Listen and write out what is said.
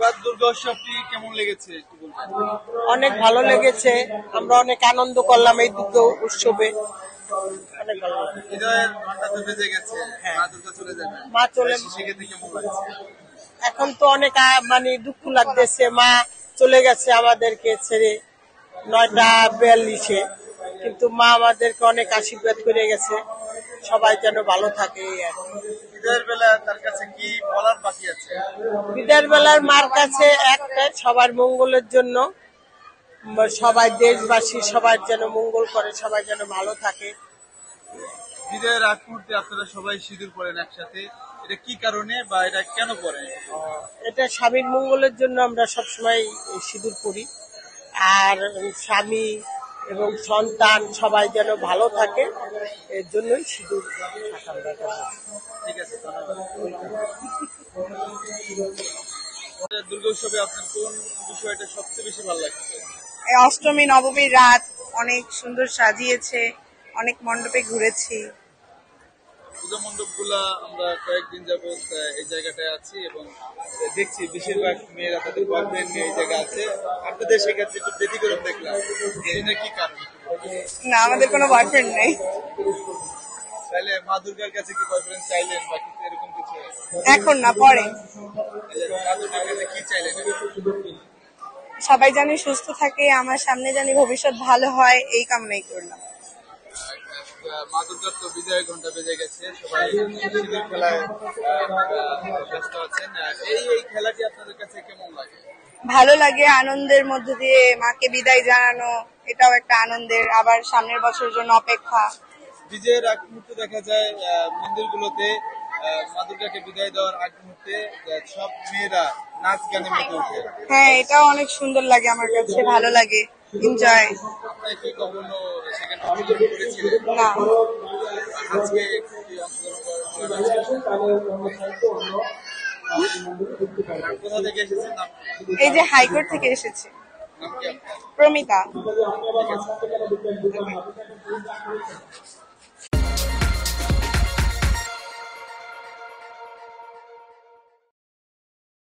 এবার দুর্গোৎসবটি কেমন লেগেছে একটু বলবেন? অনেক ভালো লেগেছে, আমরা অনেক আনন্দ করলাম এই দুর্গা উৎসবে। অনেক ভালো লাগছে। বিজয়ের ঘন্টা তো বেজে গেছে, মা দুর্গা চলে যাবেন, মা চলে সেক্ষেত্রে কেমন লাগছে? এখন তো অনেক মানে দুঃখ লাগতেছে, মা চলে গেছে আমাদেরকে ছেড়ে 9:42, কিন্তু মা আমাদেরকে অনেক আশীর্বাদ করে গেছে, সবাই যেন ভালো থাকে। বিজয়ের বেলা তার কাছে কি বলার বাকি আছে? বিদায়ের বেলার মার কাছে একটাই, সবার মঙ্গলের জন্য, সবাই দেশবাসী সবার যেন মঙ্গল করে, সবাই যেন ভালো থাকে। বিজয়ের আগ মুহূর্তে আপনারা সবাই সিঁদুর পরেন একসাথে, এটা কি কারণে বা এটা কেন পরেন? এটা স্বামীর মঙ্গলের জন্য আমরা সবসময় সিঁদুর পরি, আর স্বামী এবং সন্তান সবাই যেন ভালো থাকে, এর জন্যই সিঁদুর থাকা। ঠিক আছে, দুর্গোৎসবে আপনার কোন বিষয়টা সবচেয়ে বেশি ভালো লাগছে? অষ্টমী নবমীর রাত অনেক সুন্দর সাজিয়েছে, অনেক মণ্ডপে ঘুরেছি। পূজা মণ্ডপ গুলা আমরা কয়েকদিন যাবত এই জায়গাটায় আছি এবং দেখছি বেশিরভাগ মেয়েরা তাদের বয়ফ্রেন্ড নিয়ে এই জায়গা আছে। আপনাদের সেক্ষেত্রে একটু ব্যতিক্রম দেখলাম, এটা কি কারণ? না, আমাদের কোনো বয়ফ্রেন্ড নেই। তাহলে মা দুর্গার কাছে কি বয়ফ্রেন্ড চাইলেন বা কিছু এরকম কিছু? এখন না, পরে। মা দুর্গার কাছে কি চাইলেন? সবাই জানি সুস্থ থাকে, আমার সামনে জানি ভবিষ্যৎ ভালো হয়, এই কামনাই করলাম। মা দুর্গার তো বিজয় ঘন্টা বেজে গেছে, সবাই সিঁদুর খেলায় ব্যস্ত আছেন। এই খেলাটি আপনাদের কাছে কেমন লাগে? ভালো লাগে, আনন্দের মধ্য দিয়ে মাকে বিদায় জানানো, এটাও একটা আনন্দের, আবার সামনের বছরের জন্য অপেক্ষা। বিজয়ের আগ মুহূর্তে দেখা যায় মন্দিরগুলোতে মা দুর্গাকে বিদায় দেওয়ার আগ মুহূর্তে সব মেয়েরা নাচ গানে মেতে ওঠে। হ্যাঁ, এটাও অনেক সুন্দর লাগে, আমার কাছে ভালো লাগে, এনজয়। আপনারা কি কখনো সেখানে অংশগ্রহণ করেছিলেন? না। আজকে কি অংশগ্রহণ কোথা থেকে এসেছেন? এই যে হাইকোর্ট থেকে এসেছে। নাম কি আপনার? প্রমিতা। ঠিক আছে।